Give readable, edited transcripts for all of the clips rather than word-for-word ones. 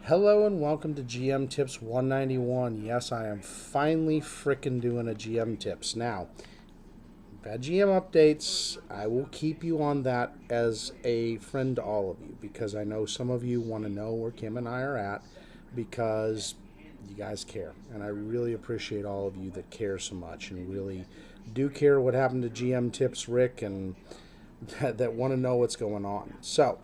Hello and welcome to GM Tips 191. Yes, I am finally frickin' doing a GM Tips. Now, bad GM updates, I will keep you on that as a friend to all of you because I know some of you want to know where Kim and I are at because you guys care. And I really appreciate all of you that care so much and really do care what happened to GM Tips, Rick, and that want to know what's going on. So,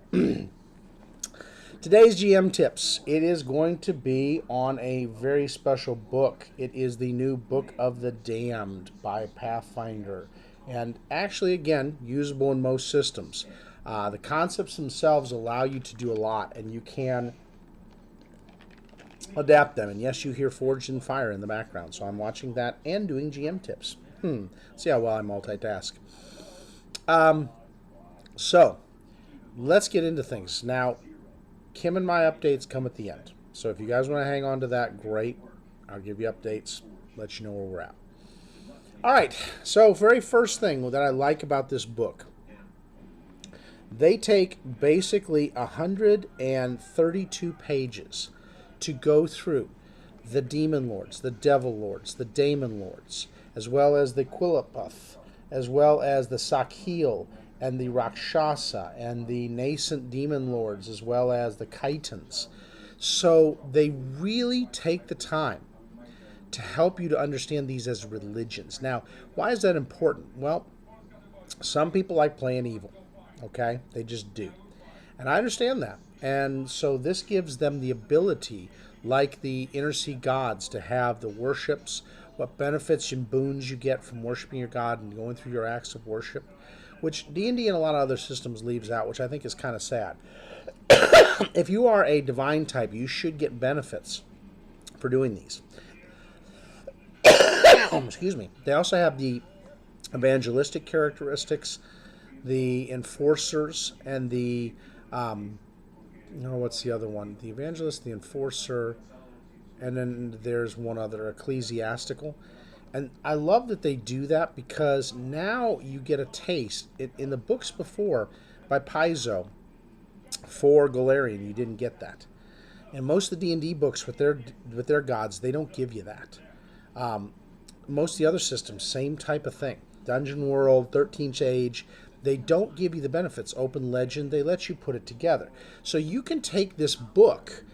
today's GM Tips, it is going to be on a very special book. It is the new Book of the Damned by Pathfinder. And actually, again, usable in most systems. The concepts themselves allow you to do a lot, and you can adapt them. And yes, you hear Forged in Fire in the background, so I'm watching that and doing GM Tips. See how well I multitask. So, let's get into things. Now, Kim and my updates come at the end. So if you guys want to hang on to that, great. I'll give you updates, let you know where we're at. All right, so very first thing that I like about this book, they take basically 132 pages to go through the Demon Lords, the Devil Lords, the Daemon Lords, as well as the Quilliputh, as well as the Sakhil, and the Rakshasa, and the nascent demon lords, as well as the Kytons. So they really take the time to help you to understand these as religions. Now, why is that important? Well, some people like playing evil, okay? They just do. And I understand that. And so this gives them the ability, like the inner sea gods, to have the worships, what benefits and boons you get from worshiping your god and going through your acts of worship, which D&D and a lot of other systems leaves out, which I think is kind of sad. If you are a divine type, you should get benefits for doing these. Excuse me. They also have the evangelistic characteristics, the enforcers, and the, what's the other one? The evangelist, the enforcer, and then there's one other, ecclesiastical. And I love that they do that because now you get a taste. In the books before by Paizos for Golarion, you didn't get that. And most of the D&D books with their gods, they don't give you that. Most of the other systems, same type of thing. Dungeon World, 13th Age, they don't give you the benefits. Open Legend, they let you put it together. So you can take this book,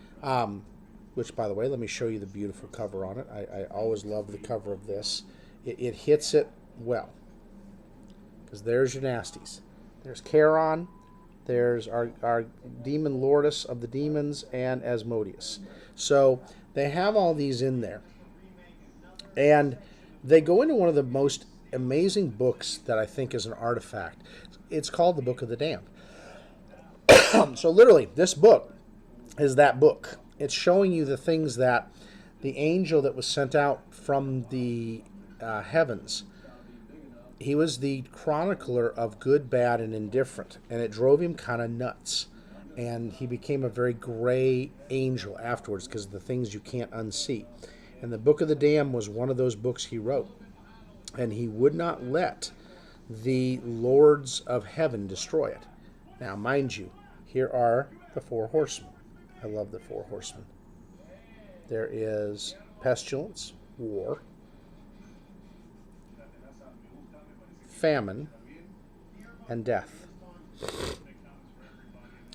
which, by the way, let me show you the beautiful cover on it. I always love the cover of this. It hits it well. Because there's your nasties. There's Charon. There's our Demon Lordess of the Demons and Asmodeus. So they have all these in there. And they go into one of the most amazing books that I think is an artifact. It's called the Book of the Damned. So literally, this book is that book. It's showing you the things that the angel that was sent out from the heavens, he was the chronicler of good, bad, and indifferent, and it drove him kind of nuts. And he became a very gray angel afterwards because of the things you can't unsee. And the Book of the Damned was one of those books he wrote. And he would not let the lords of heaven destroy it. Now, mind you, here are the four horsemen. I love the four horsemen. There is pestilence, war, famine, and death.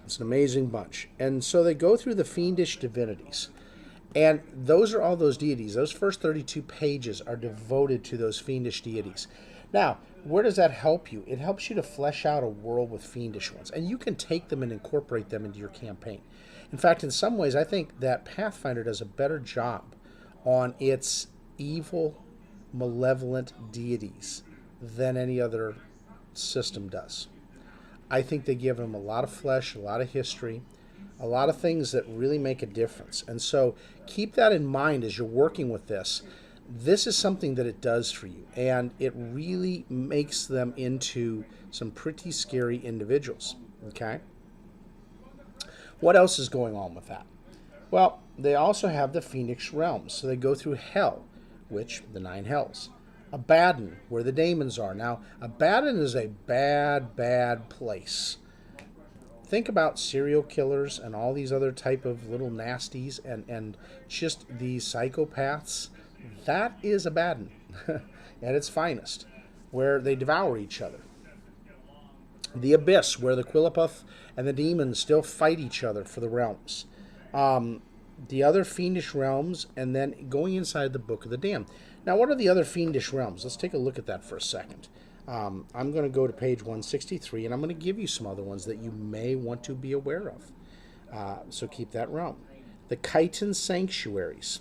It's an amazing bunch. And so they go through the fiendish divinities. And those are all those deities. Those first 32 pages are devoted to those fiendish deities. Now, where does that help you? It helps you to flesh out a world with fiendish ones. And you can take them and incorporate them into your campaign. In fact, in some ways, I think that Pathfinder does a better job on its evil, malevolent deities than any other system does. I think they give them a lot of flesh, a lot of history, a lot of things that really make a difference. And so keep that in mind as you're working with this. This is something that it does for you, and it really makes them into some pretty scary individuals, okay? What else is going on with that? Well, they also have the Phoenix realms. So they go through hell, which, the 9 hells. Abaddon, where the Daemons are. Now, Abaddon is a bad, bad place. think about serial killers and all these other type of little nasties and just these psychopaths. That is a bad one at its finest, where they devour each other. The Abyss, where the Quilliputh and the demons still fight each other for the realms. The other fiendish realms, and then going inside the Book of the Damned. Now, what are the other fiendish realms? Let's take a look at that for a second. I'm going to go to page 163, and I'm going to give you some other ones that you may want to be aware of. So keep that realm. The Kyton sanctuaries.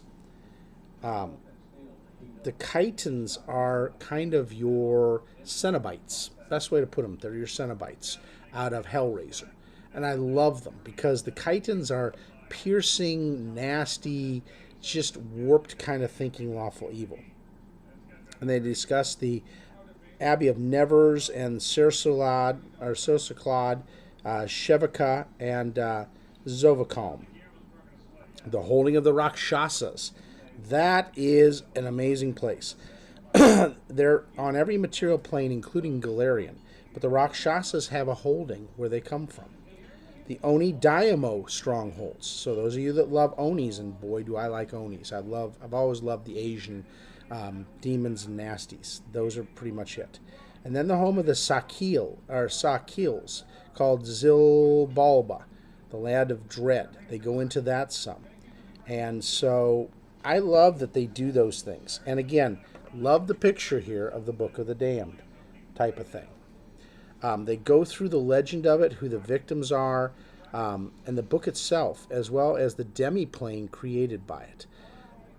The Kytons are kind of your Cenobites. Best way to put them, they're your Cenobites out of Hellraiser. And I love them because the Kytons are piercing, nasty, just warped kind of thinking lawful evil. And they discuss the Abbey of Nevers and Cercelad, or Cercelad, Shevika, and Zovakalm. The Holding of the Rakshasas. That is an amazing place. They're on every material plane, including Galarian, but the Rakshasas have a holding where they come from. The Oni Daimo strongholds. So those of you that love Onis, and boy do I like Onis. I've always loved the Asian demons and nasties. Those are pretty much it. And then the home of the Sakhil, or Sakhils, called Zilbalba, the land of dread. They go into that some. And so I love that they do those things. And again, love the picture here of the Book of the Damned type of thing. They go through the legend of it, who the victims are, and the book itself, as well as the demi-plane created by it.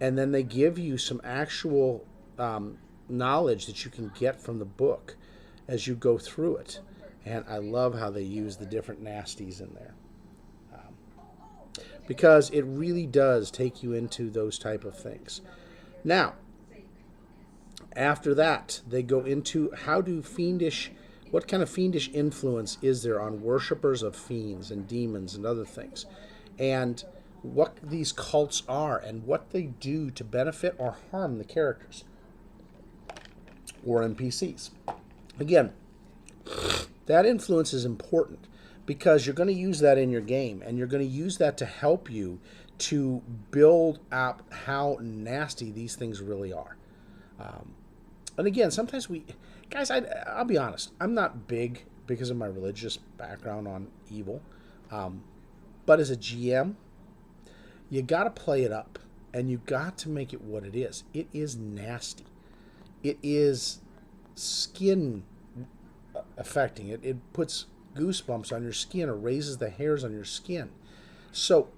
And then they give you some actual knowledge that you can get from the book as you go through it. And I love how they use the different nasties in there. Because it really does take you into those type of things. Now, after that, they go into what kind of fiendish influence is there on worshippers of fiends and demons and other things, and what these cults are and what they do to benefit or harm the characters or NPCs. Again, that influence is important because you're going to use that in your game, and you're going to use that to help you to build up how nasty these things really are. And again, sometimes guys, I'll be honest, I'm not big because of my religious background on evil. But as a GM, you got to play it up, and you got to make it what it is. It is nasty. It is skin affecting. It puts goosebumps on your skin or raises the hairs on your skin. So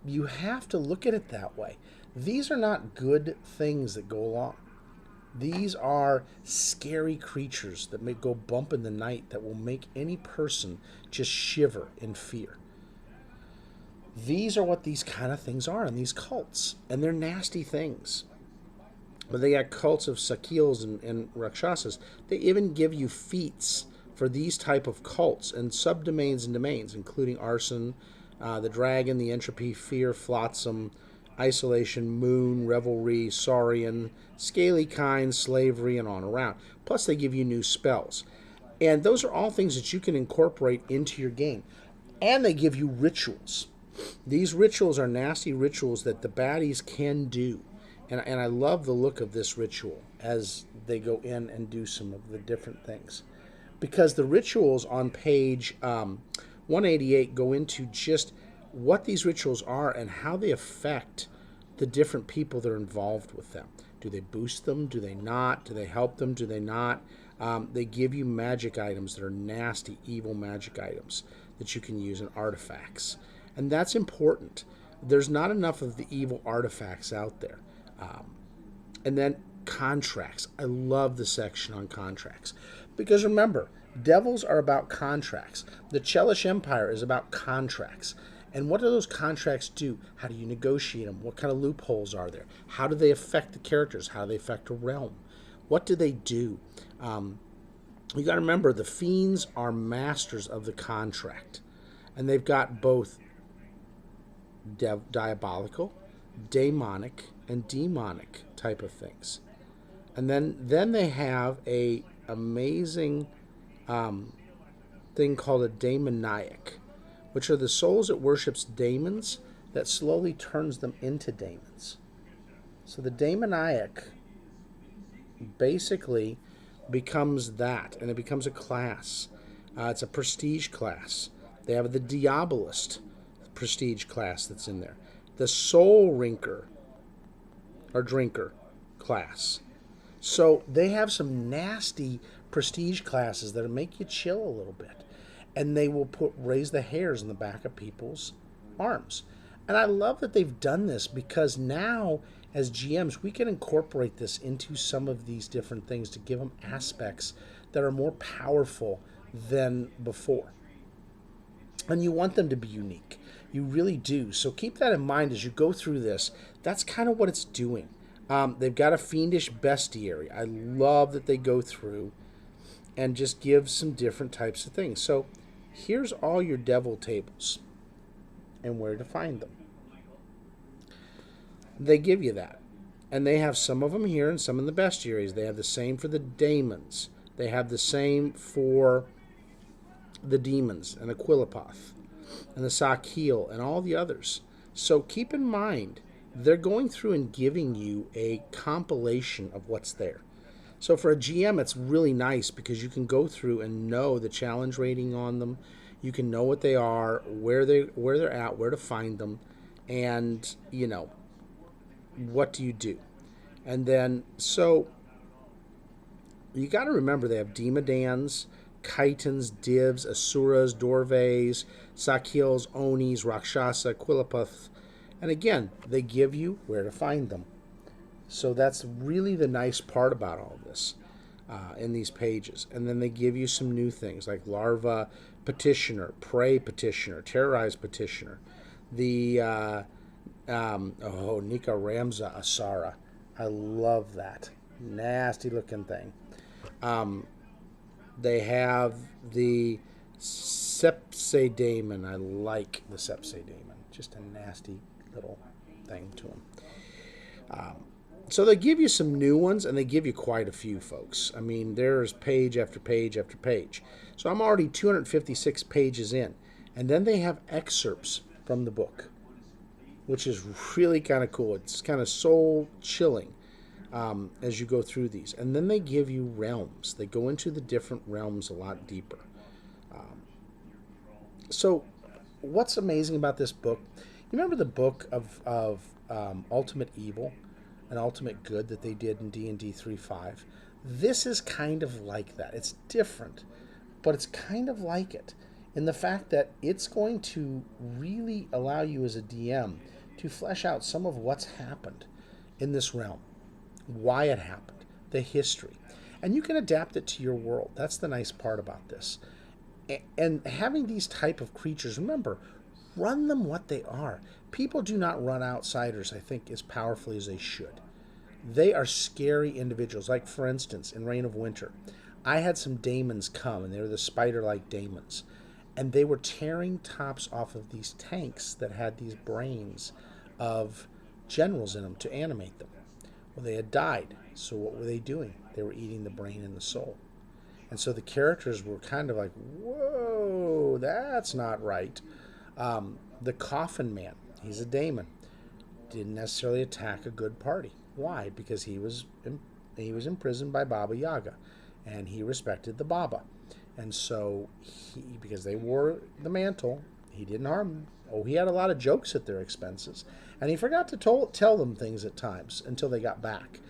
you have to look at it that way. These are not good things that go along. These are scary creatures that may go bump in the night that will make any person just shiver in fear. These are what these kind of things are in these cults, and they're nasty things. But they got cults of Sakhils and Rakshasas. They even give you feats for these type of cults and subdomains and domains, including arson, the dragon, the entropy, fear, flotsam, isolation, moon, revelry, saurian, scaly kind, slavery, and on around. Plus, they give you new spells. And those are all things that you can incorporate into your game. And they give you rituals. These rituals are nasty rituals that the baddies can do. And I love the look of this ritual as they go in and do some of the different things. Because the rituals on page 188 go into just what these rituals are and how they affect the different people that are involved with them. Do they boost them? Do they not? Do they help them? Do they not? They give you magic items that are nasty, evil magic items that you can use in artifacts. And that's important. There's not enough of the evil artifacts out there. And then contracts. I love the section on contracts. Because remember, devils are about contracts. The Chelish Empire is about contracts. And what do those contracts do? How do you negotiate them? What kind of loopholes are there? How do they affect the characters? How do they affect a realm? What do they do? You got to remember, the fiends are masters of the contract. And they've got both diabolical, demonic, and demonic type of things. And then they have a amazing thing called a demoniac, which are the souls that worships daemons that slowly turns them into daemons. So the demoniac basically becomes that, and it becomes a class. It's a prestige class. They have the Diabolist prestige class that's in there. The Soul Rinker, or Drinker class. So they have some nasty prestige classes that'll make you chill a little bit. And they will raise the hairs on the back of people's arms. And I love that they've done this, because now as GMs we can incorporate this into some of these different things to give them aspects that are more powerful than before. And you want them to be unique. You really do. So keep that in mind as you go through this. That's kind of what it's doing. They've got a fiendish bestiary. I love that they go through and just give some different types of things. So here's all your devil tables and where to find them. They give you that. And they have some of them here and some in the bestiaries. They have the same for the Daemons. They have the same for the Demons and Aquilipoth and the Sakhil and all the others. So keep in mind, they're going through and giving you a compilation of what's there. So for a GM, it's really nice because you can go through and know the challenge rating on them. You can know what they are, where they're at, where to find them, and what do you do. And then so you got to remember they have Demodands, Kytons, Divs, Asuras, Dorves, Sakhils, Onis, Rakshasa, Aquilipoth. And again, they give you where to find them. So that's really the nice part about all this in these pages. And then they give you some new things like Larva Petitioner, Prey Petitioner, Terrorize Petitioner, the Nika Ramza Asara. I love that. Nasty looking thing. They have the Sepse Daemon. I like the Sepse Daemon. Just a nasty little thing to them. So they give you some new ones, and they give you quite a few, folks. I mean, there's page after page after page. So I'm already 256 pages in. And then they have excerpts from the book, which is really kind of cool. It's kind of soul chilling as you go through these. And then they give you realms. They go into the different realms a lot deeper. So what's amazing about this book, you remember the book of Ultimate Evil and Ultimate Good that they did in D&D 3.5? This is kind of like that. It's different, but it's kind of like it in the fact that it's going to really allow you as a DM to flesh out some of what's happened in this realm, why it happened, the history. And you can adapt it to your world. That's the nice part about this. And having these type of creatures, remember, run them what they are. People do not run outsiders, I think, as powerfully as they should. They are scary individuals. Like, for instance, in Reign of Winter, I had some Daemons come, and they were the spider-like Daemons. And they were tearing tops off of these tanks that had these brains of generals in them to animate them. Well, they had died, so what were they doing? They were eating the brain and the soul. And so the characters were kind of like, whoa, that's not right. The Coffin Man, he's a Daemon, didn't necessarily attack a good party. Why? Because he was imprisoned by Baba Yaga, and he respected the Baba. And so, because they wore the mantle, he didn't harm them. Oh, he had a lot of jokes at their expenses. And he forgot to tell them things at times until they got back.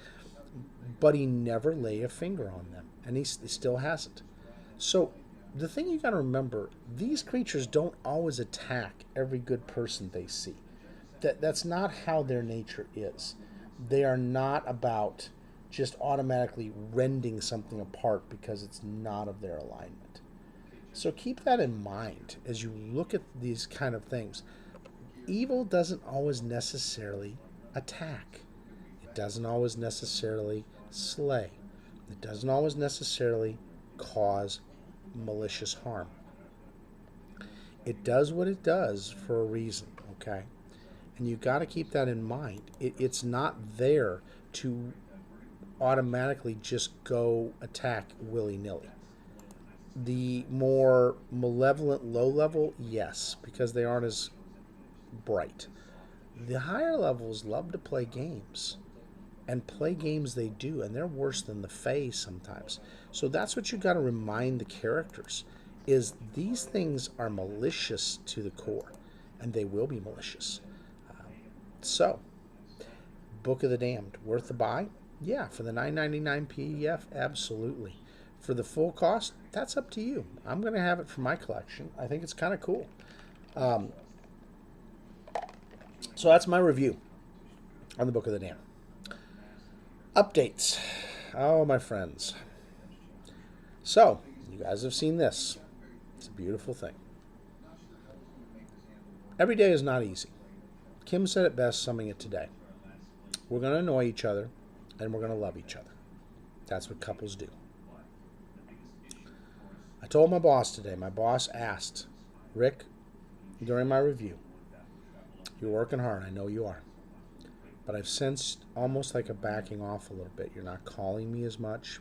But he never laid a finger on them. And he still hasn't. So, the thing you got to remember, these creatures don't always attack every good person they see. That's not how their nature is. They are not about just automatically rending something apart because it's not of their alignment. So keep that in mind as you look at these kind of things. Evil doesn't always necessarily attack. It doesn't always necessarily slay. It doesn't always necessarily cause malicious harm. It does what it does for a reason, okay? And you got to keep that in mind. It's not there to automatically just go attack willy-nilly. The more malevolent low level, yes, because they aren't as bright. The higher levels love to play games. And play games they do, and they're worse than the Fae sometimes. So that's what you got to remind the characters, is these things are malicious to the core, and they will be malicious. So, Book of the Damned, worth the buy? Yeah, for the $9.99 PDF, absolutely. For the full cost, that's up to you. I'm going to have it for my collection. I think it's kind of cool. So that's my review on the Book of the Damned. Updates. Oh, my friends. So, you guys have seen this. It's a beautiful thing. Every day is not easy. Kim said it best, summing it today. We're going to annoy each other, and we're going to love each other. That's what couples do. I told my boss today, my boss asked, Rick, during my review, you're working hard, I know you are. But I've sensed almost like a backing off a little bit. You're not calling me as much.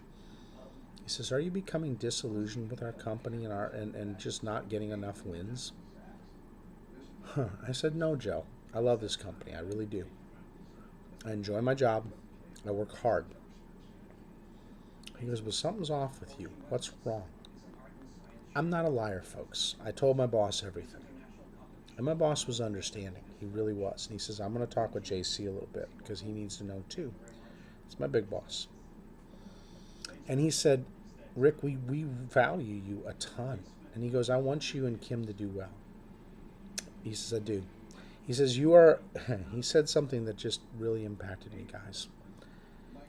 He says, are you becoming disillusioned with our company and just not getting enough wins? I said, no, Joe. I love this company. I really do. I enjoy my job. I work hard. He goes, well, something's off with you. What's wrong? I'm not a liar, folks. I told my boss everything. And my boss was understanding. He really was. And he says, I'm going to talk with JC a little bit because he needs to know too. It's my big boss. And he said, Rick, we value you a ton. And he goes, I want you and Kim to do well. He says, I do. He says, he said something that just really impacted me, guys.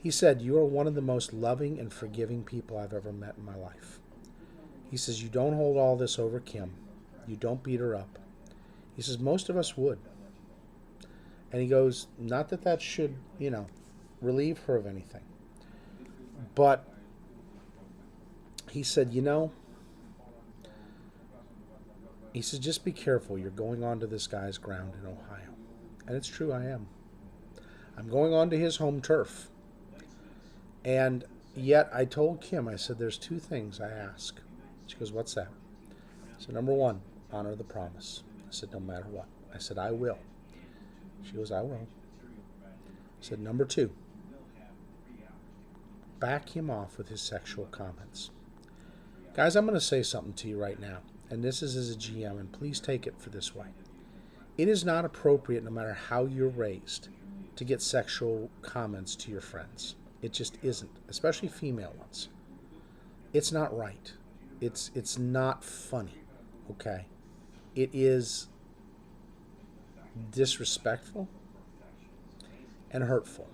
He said, you are one of the most loving and forgiving people I've ever met in my life. He says, you don't hold all this over Kim. You don't beat her up. He says, most of us would. And he goes, not that that should, relieve her of anything. But he said, he says, just be careful. You're going onto this guy's ground in Ohio. And it's true, I am. I'm going onto his home turf. And yet I told Kim, I said, there's two things I ask. She goes, what's that? So number one, honor the promise. I said, no matter what. I said, I will. She goes, I will. I said, number two, back him off with his sexual comments. Guys, I'm going to say something to you right now, and this is as a GM, and please take it for this way. It is not appropriate, no matter how you're raised, to get sexual comments to your friends. It just isn't, especially female ones. It's not right. It's not funny, okay? It is disrespectful and hurtful.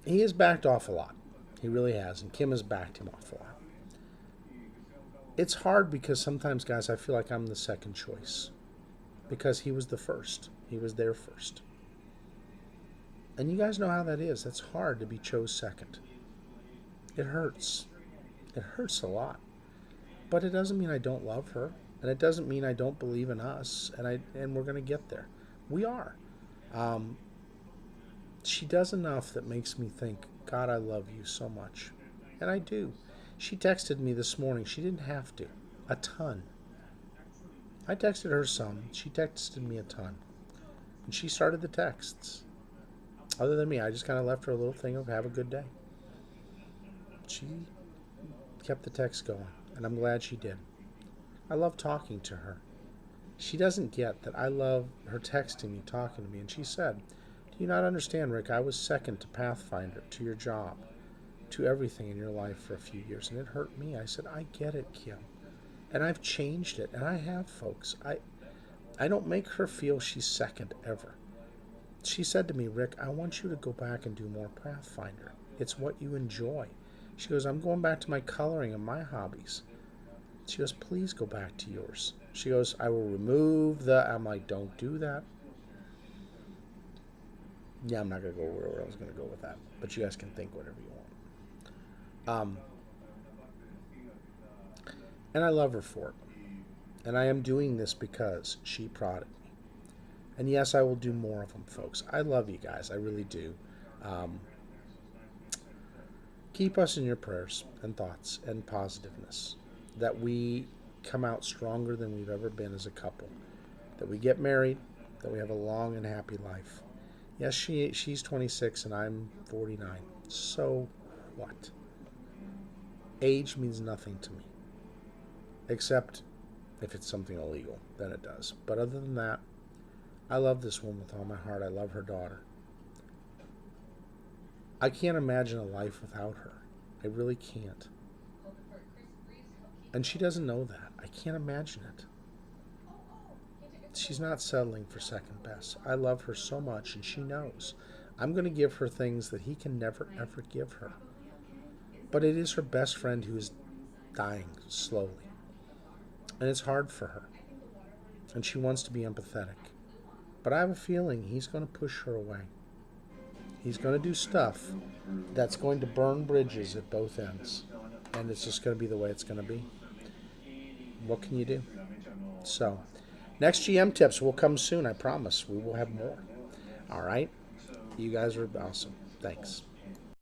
He has backed off a lot. He really has, and Kim has backed him off a lot. It's hard because sometimes, guys, I feel like I'm the second choice because he was the first. He was there first. And you guys know how that is. That's hard to be chose second. It hurts. It hurts a lot. But it doesn't mean I don't love her. And it doesn't mean I don't believe in us. And we're going to get there. We are. She does enough that makes me think, God, I love you so much. And I do. She texted me this morning. She didn't have to. A ton. I texted her some. She texted me a ton. And she started the texts. Other than me, I just kind of left her a little thing of have a good day. She kept the text going, and I'm glad she did. I love talking to her. She doesn't get that I love her texting me, talking to me, and she said, do you not understand, Rick? I was second to Pathfinder, to your job, to everything in your life for a few years, and it hurt me. I said, I get it, Kim, and I've changed it, and I have, folks. I don't make her feel she's second ever. She said to me, Rick, I want you to go back and do more Pathfinder. It's what you enjoy. She goes, I'm going back to my coloring and my hobbies. She goes, please go back to yours. She goes, I will remove I'm like, don't do that. Yeah, I'm not going to go where I was going to go with that. But you guys can think whatever you want. And I love her for it. And I am doing this because she prodded me. And yes, I will do more of them, folks. I love you guys. I really do. keep us in your prayers and thoughts and positiveness, that we come out stronger than we've ever been as a couple, that we get married, that we have a long and happy life. Yes, she's 26 and I'm 49. So what? Age means nothing to me, except if it's something illegal, then it does. But other than that, I love this woman with all my heart. I love her daughter. I can't imagine a life without her. I really can't. And she doesn't know that. I can't imagine it. She's not settling for second best. I love her so much, and she knows. I'm going to give her things that he can never, ever give her. But it is her best friend who is dying slowly. And it's hard for her. And she wants to be empathetic. But I have a feeling he's going to push her away. He's going to do stuff that's going to burn bridges at both ends. And it's just going to be the way it's going to be. What can you do? So, next GM tips will come soon, I promise. We will have more. All right? You guys are awesome. Thanks.